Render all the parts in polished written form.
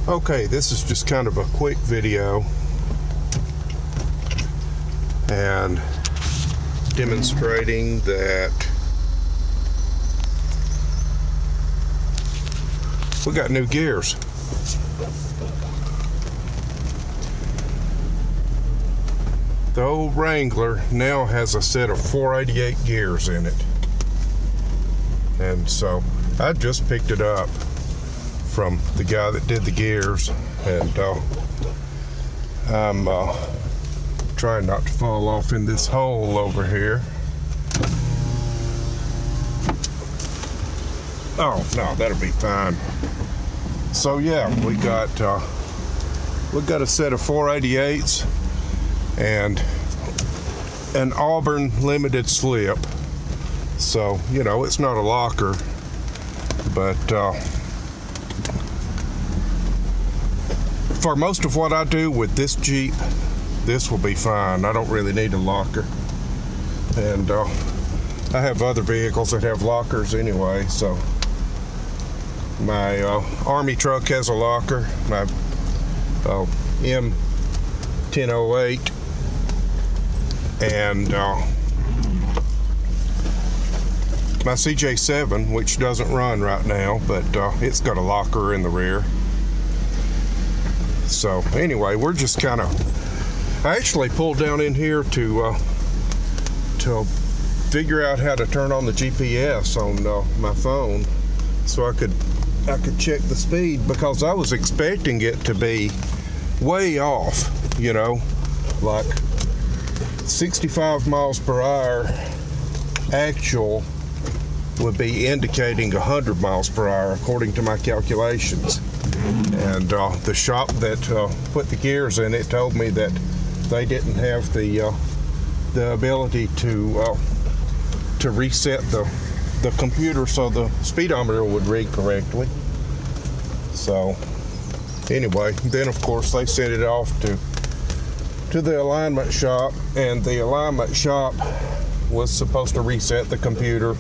Okay, this is just kind of a quick video and demonstrating that we got new gears. The old Wrangler now has a set of 488 gears in it. And so I just picked it up from the guy that did the gears, and I'm trying not to fall off in this hole over here. Oh no, that'll be fine. So yeah, we got a set of 488s and an Auburn limited slip. So you know, it's not a locker, but for most of what I do with this Jeep, this will be fine. I don't really need a locker. And I have other vehicles that have lockers anyway, so my Army truck has a locker, my M1008, and my CJ7, which doesn't run right now, but it's got a locker in the rear. So anyway, we're just kind of, I actually pulled down in here to figure out how to turn on the GPS on my phone, so I could check the speed, because I was expecting it to be way off, you know, like 65 miles per hour actual would be indicating 100 miles per hour according to my calculations. And the shop that put the gears in it told me that they didn't have the ability to reset the computer so the speedometer would read correctly. So anyway, then of course they sent it off to the alignment shop, and the alignment shop was supposed to reset the computer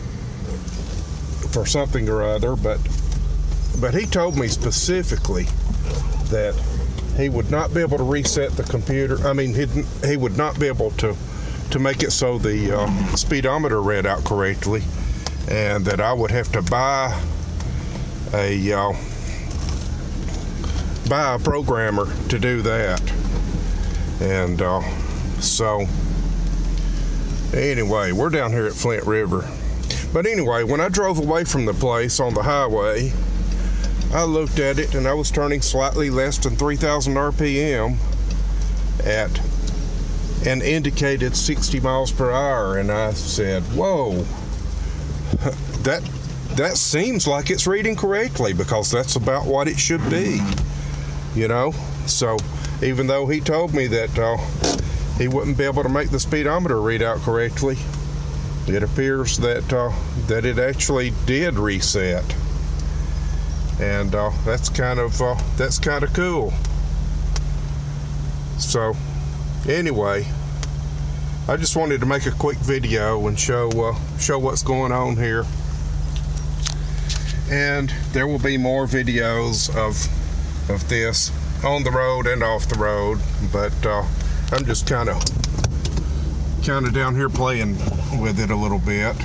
for something or other, but he told me specifically that he would not be able to reset the computer. I mean, he would not be able to make it so the speedometer read out correctly, and that I would have to buy a programmer to do that. And so anyway, we're down here at Flint River. But anyway, when I drove away from the place on the highway, I looked at it and I was turning slightly less than 3,000 RPM at an indicated 60 miles per hour, and I said, whoa, that seems like it's reading correctly, because that's about what it should be, you know. So even though he told me that he wouldn't be able to make the speedometer read out correctly, it appears that it actually did reset. And that's kind of cool. So anyway, I just wanted to make a quick video and show what's going on here. And there will be more videos of this on the road and off the road, but I'm just kind of down here playing with it a little bit.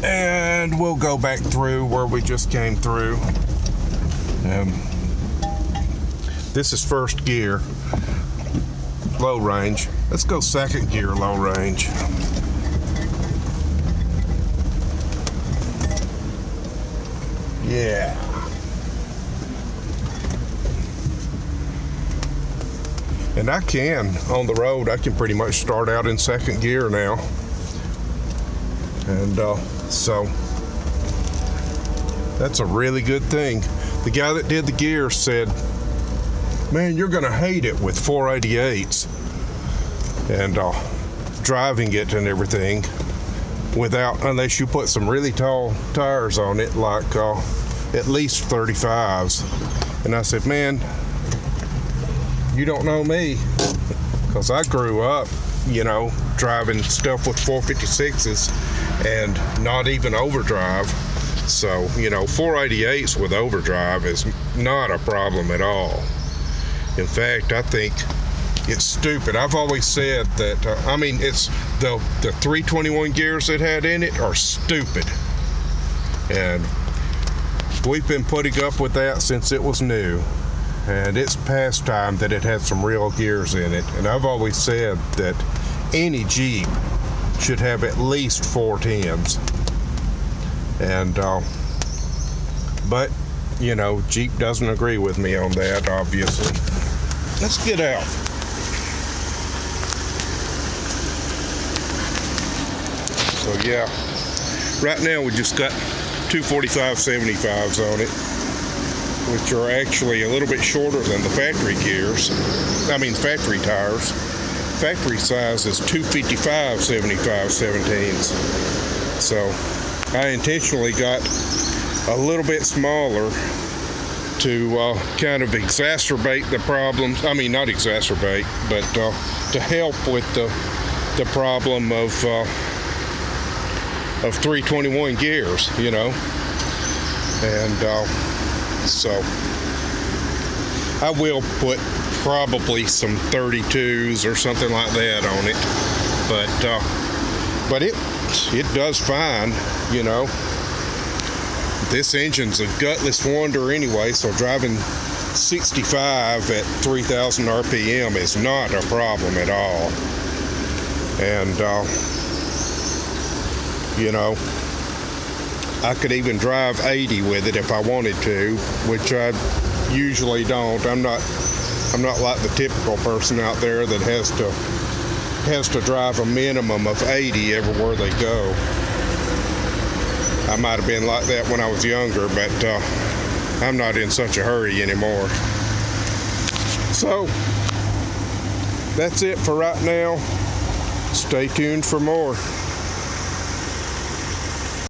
And we'll go back through where we just came through. This is first gear, low range. Let's go second gear, low range. Yeah. And I can, on the road, I can pretty much start out in second gear now. And so that's a really good thing. The guy that did the gears said, man, you're gonna hate it with 488s and driving it and everything unless you put some really tall tires on it, like at least 35s. And I said, man, you don't know me, because I grew up, you know, driving stuff with 456s and not even overdrive. So, 488s with overdrive is not a problem at all. In fact, I think it's stupid. I've always said that, it's the 321 gears it had in it are stupid. And we've been putting up with that since it was new. And it's past time that it had some real gears in it. And I've always said that any Jeep should have at least 410s. And, but, Jeep doesn't agree with me on that, obviously. Let's get out. So, yeah, right now we just got 245/75s on it, which are actually a little bit shorter than the factory gears. Factory tires. Factory size is 255/75 So I intentionally got a little bit smaller to kind of exacerbate the problems. Not exacerbate, but to help with the problem of 321 gears, And so I will put probably some 32s or something like that on it, but it does fine. This engine's a gutless wonder anyway, so driving 65 at 3,000 RPM is not a problem at all. And I could even drive 80 with it if I wanted to, which I usually don't. I'm not like the typical person out there that has to drive a minimum of 80 everywhere they go. I might have been like that when I was younger, but I'm not in such a hurry anymore. So that's it for right now. Stay tuned for more.